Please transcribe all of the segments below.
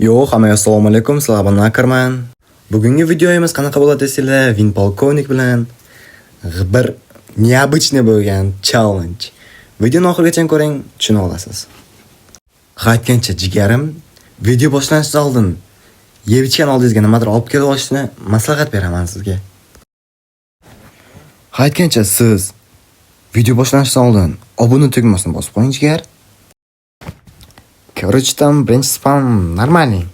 Hammaga assalomu alaykum, sizlar bilan Akarman. Bugungi videomiz qanaqa bo'ladi desizlar, Vin polkovnik bilan bir необычный bo'lgan challenge. Videoni oxirigacha ko'ring, tushuna olasiz. Aytgancha jigarim, video boshlanishidan oldin yeb ichgan oldingizga nimadir olib kelib olishni maslahat beraman sizga. Aytgancha siz video boshlanishidan oldin obuna tugmasini bosib qo'ying jigar. Короче, там birinchi spam нормальный.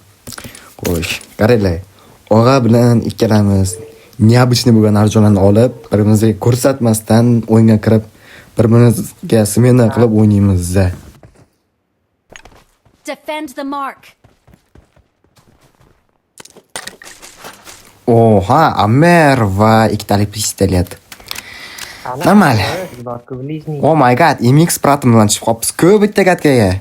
Xo'sh, qaranglar. Og'a bilan ikkalamiz необычный bo'lgan arjonlarni olib, bir-birimizga ko'rsatmasdan o'yinga kirib, bir-birimizga smena qilib o'ynaymiz. Defend the mark. Oha, Amer va ikkitalik pistolet. Normal. Oh my god, MX pratim bilan chiqib qopsiz-ku bitta gatkaga.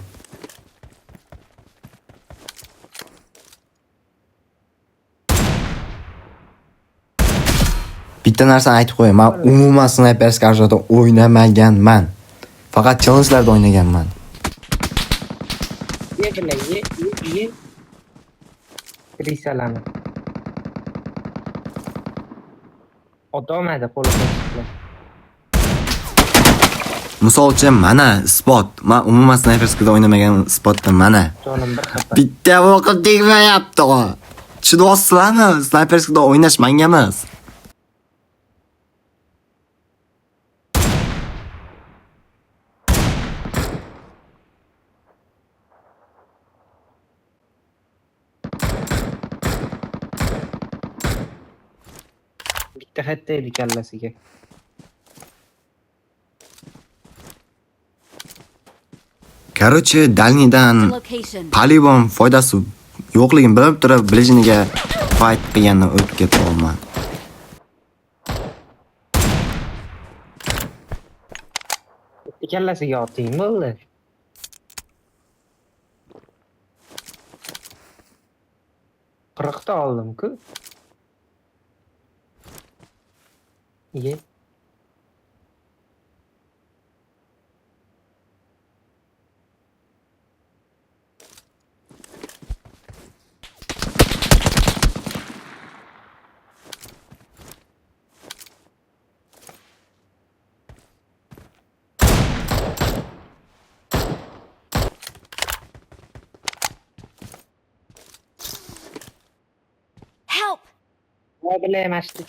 Bitta narsani aytib qo'yay, men umuman sniper skarjada o'ynamaganman. Faqat challenge'larda o'ynaganman. Ye. Risalani. Otomada qo'lga chiqdi. Misol uchun mana spot. Men umuman sniper skarjada o'ynamagan spotda mana. Jonim bir xafa. Bitta vaqt tegmayapti. Tushunasizlarmi? Sniper skarjada o'ynash menga emas. Bitta xatta edi kallasiga. Короче, dalnidan Location. polibon foydasi yo'qligini bilib turib, blejiniga fight qilgandan o'tib ketolman. Bitta kallasiga oting bo'ldi. Qirqta oldim-ku. Ye. Help! Ne bileyim açtık.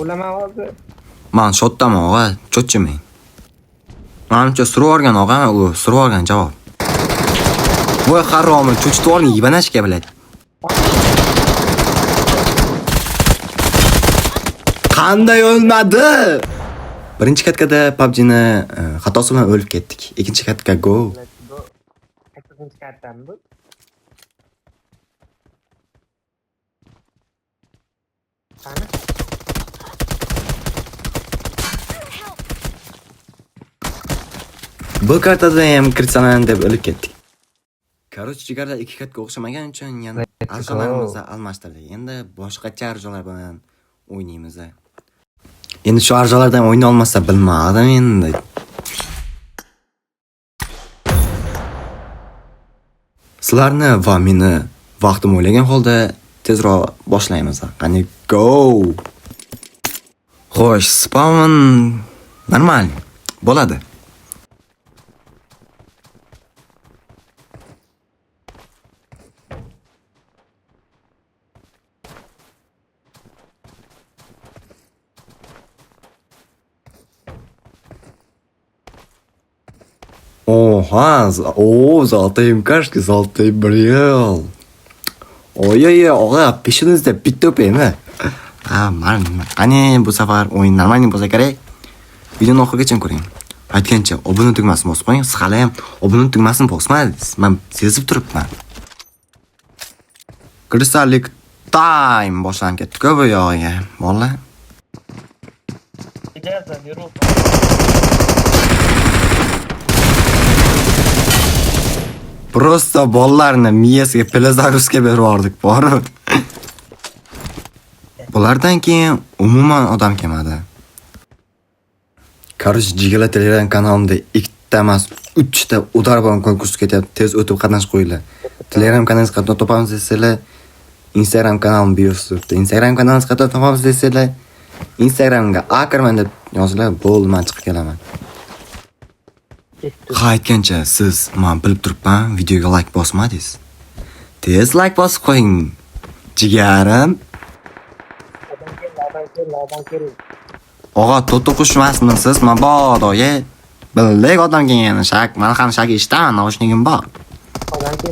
O'lama hozir. Men shotdaman, og'a, cho'chimang. Menimcha surib olgan og'a, u surib olgan javob. Voy haromi, cho'chitib olgan yibanashga biladi. Qanday o'lmadi? Birinchi katkada PUBG'ni xatosi bilan o'lib ketdik. Ikkinchi katka go. Bu sakkizinchi kartam bu. Qani? Bu kartada ham kirsaman deb o'lib ketdik. Короче, jigarlar ikki katga o'xshamagan uchun yana arjolarimizni almashtirdik. Endi boshqacha arjolar bilan o'ynaymiz. Endi shu arjolardan o'yna olmasa bilmadim endi. Sizlarni va meni vaqtim o'ylagan holda tezroq boshlaymiz. Qani go. Xo'sh, spam normal bo'ladi. Oha, zолотые МКшки, золотые брел. Ой, og'a, peshinizda bitta o'paymi? Qani bu safar o'yin normal bo'lsa kerak. Videoni oxirigacha ko'ring. Aytgancha, obuna tugmasini bosib qo'ying. Siz hali ham obuna tugmasini bosmadingiz. Men sezib turibman. Kristallik time boshlanib ketdi-ku bu yo'g'iga. Bola. Просто bolalarni miyasiga Pelazarusga berib yubordik, borib. Bulardan keyin umuman odam kelmadi. Короче, Jigala Telegram kanalimda ikkita emas, 3 ta udarban konkurs ketyapti. Tez o'tib qatnashib qo'yinglar. Telegram kanalingizga qatnab topamiz desanglar, Instagram kanalim biosida. Instagram kanalingizga qatnab topamiz desanglar, Instagramga Ackerman deb yozinglar, bo'ldi, men chiqib kelaman. Ketdi. Ha, aytgancha siz men bilib turibman, videoga like bosmadingiz. Tez like bosib qo'ying. Jigarim. Odam kel. Og'a, to'qishmasmi siz? Mabodoga bildik odam kelgani shak. Men ham shak eshitaman, naushnikim bor. Odam kel.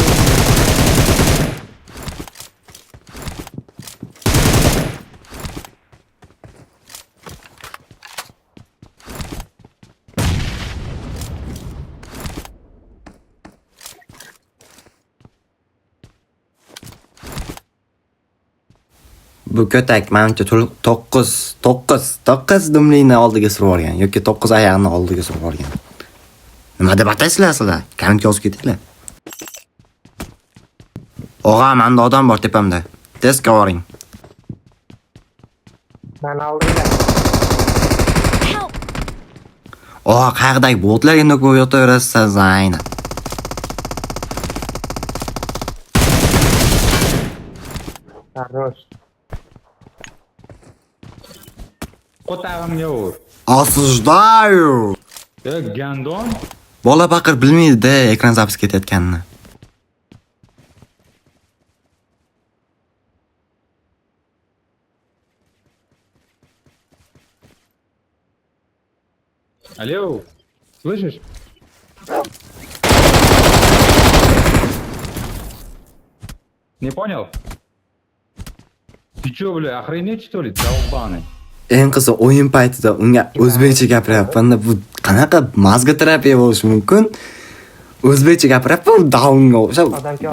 Bu ko'tak menimcha 9 dumlikni oldiga surib olgan yoki 9 oyoqni oldiga surib olgan. Nima deb ataysizlar sizlar? Kommentga yozib ketinglar. Og'a, menda odam bor tepamda. Tezga boring. Men oldimda. Og'a, qayerdagi botlarga nima qo'yib yotaverasiz, aynan. Хорош. Qo'tag'imga ur. Осуждаю. Gandon. Bola baqir bilmaydi-da ekran zapis ketayotganini. Алло. Слышишь? Не понял? Ты чё, бля, охренеть что ли? Долбаный. Eng qizi o'yin paytida unga o'zbekcha gapiryapman. Bu qanaqa mazga terapiya bo'lishi mumkin? O'zbekcha gapiryapman, downga o'xshab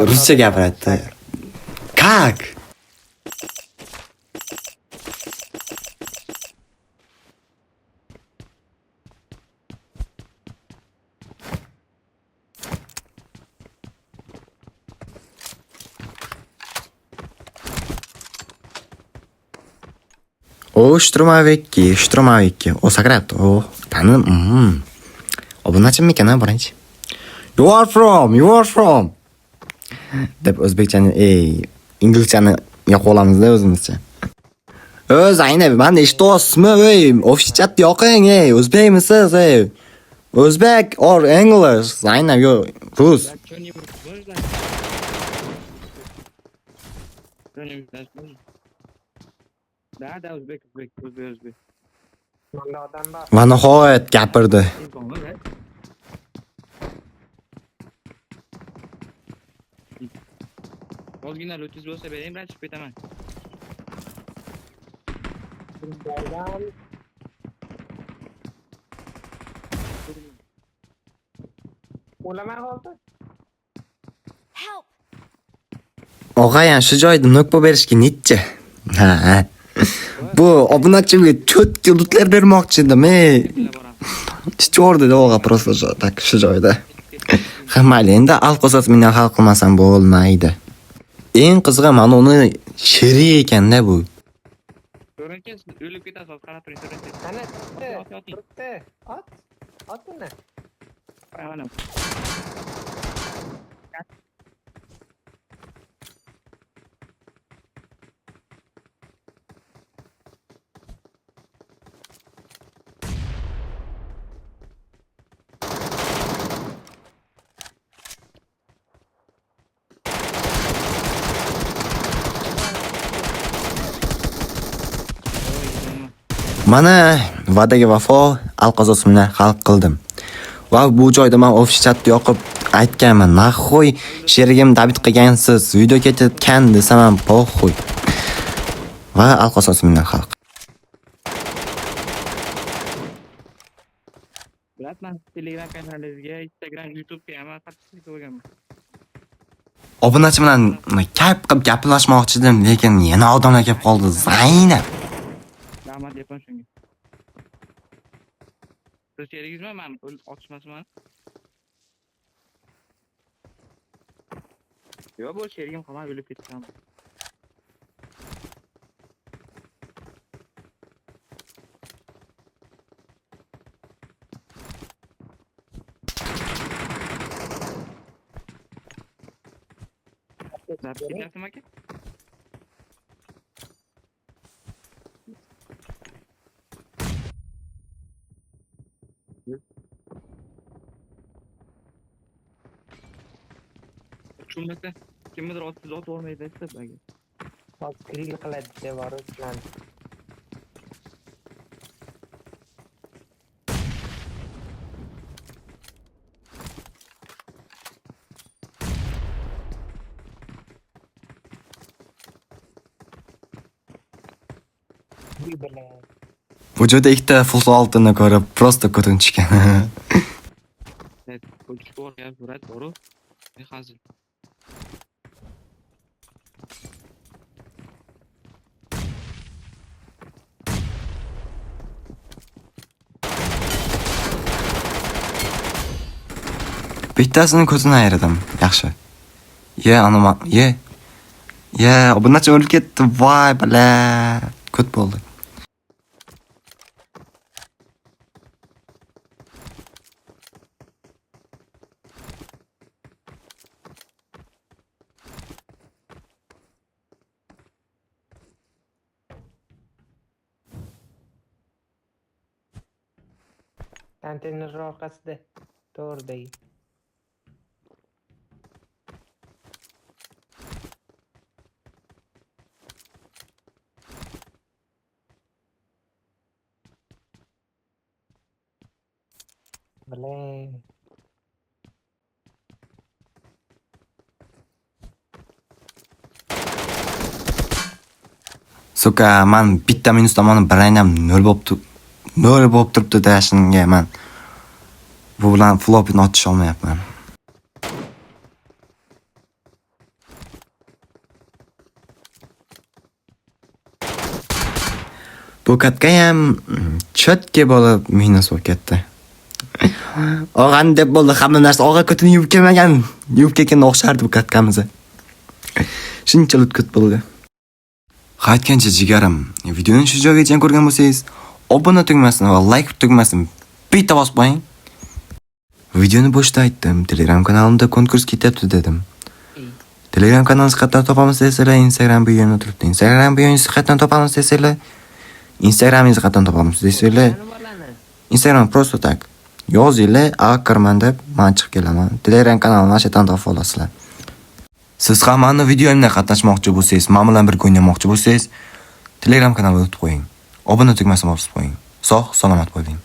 ruscha gapiryapti. Как? O, Shtromaviki. O, sakrat. O, tanım. Obunachimmikan, birinchi. You are from. Deb o'zbekchani, inglizchani yoqolamizda o'zimizcha. Zaynab, meni eshityapsizmi? Ofischat yoqing, o'zbekmisiz, O'zbek or English? Zaynab, yo, rus. Да, o'zbek. Menda odam bor. Va nihoyat gapirdi. Ozgina lotus bo'lsa beraymi, bilan chiqib ketaman. Odam. O'lamay qoldi. Og'ayan, shu joyda nokpa berishga nechcha? Ha. Bu obunachimga cho'tki lootlar bermoqchi edim, Chichordida og'a просто так shu joyda. Mayli, endi alqosat meni hal qilmasam bo'lmaydi. Eng qizig'i mana uni sherik ekanda bu. Ko'rinki o'lib ketasiz, qarab turing, ko'rinki. Ana, turibdi. Ot uni. Mana. Mana va'daga vafo alqozosini hal qildim. Va bu joyda men ofis chatni yoqib aytganman. Naxoy sherigim David qilgansiz, video ketayotgan desam ham poxoy. Va alqozosini hal. Bilasizmi, Telegram kanalingizga, Instagram, YouTube'ga ham qattiq qilganman. Obunachi bilan kayf qilib gaplashmoqchi edim, lekin yana odamlar kelib qoldi. Zaynab. Rahmat yapam shunga. Siz sherigizmi, men otishmasman. Yo, bu sherigim qolmay o'lib ketgan. Ketyaptimi aka? Tushunmasa kimnidir otib olmaydi deb aka. Hozir grill qiladi devoru bilan. Grill bilan. Vücuda ikkita full oltinni ko'rib, prosta ko'tin tushgan. Ko'chib o'rgan surat boru. Hazil. Bittasini ko'zini ayirdim. Yaxshi. Ye. Ye, obunachi o'lib ketdi. Voy bala. Ko'p bo'ldi. Konteyner orqasida to'g'ridagi. Bilay. Suka, men bitta minus tomoni bilaynam 0 bo'lib turibdi dashingga men. Bu bilan flopini otish olmayapman. Bu katka ham chotga bo'lib minus bo'lib ketdi. Og'an deb bo'ldi, hamma narsa og'a ko'tini yuvib kelmagan. Yuvib kelganda o'xshardi bu katkamiz. Shunchalik ko'p bo'ldi. Qaytgancha jigarim, videoni shu joygacha ko'rgan bo'lsangiz, obuna tugmasini va like tugmasini bitta bosib qo'ying. Videoni boshida aytdim, Telegram kanalimda konkurs ketyapti dedim. Telegram kanalingizni qayerdan topamiz desanglar, Instagram buyog'ida turibdi. Instagram buyog'ingizni qayerdan topamiz desanglar, Instagramingizni qayerdan topamiz desanglar, Instagram просто так. Yozinglar, "Akarman" deb men chiqib kelaman. Telegram kanalimni ashtadan topib olasizlar. Siz ham meni videomda qatnashmoqchi bo'lsangiz, men bilan birga o'ynamoqchi bo'lsangiz, Telegram kanaliga o'tib qo'ying. Obuna tugmasini bosib qo'ying. Sog', salomat bo'ling.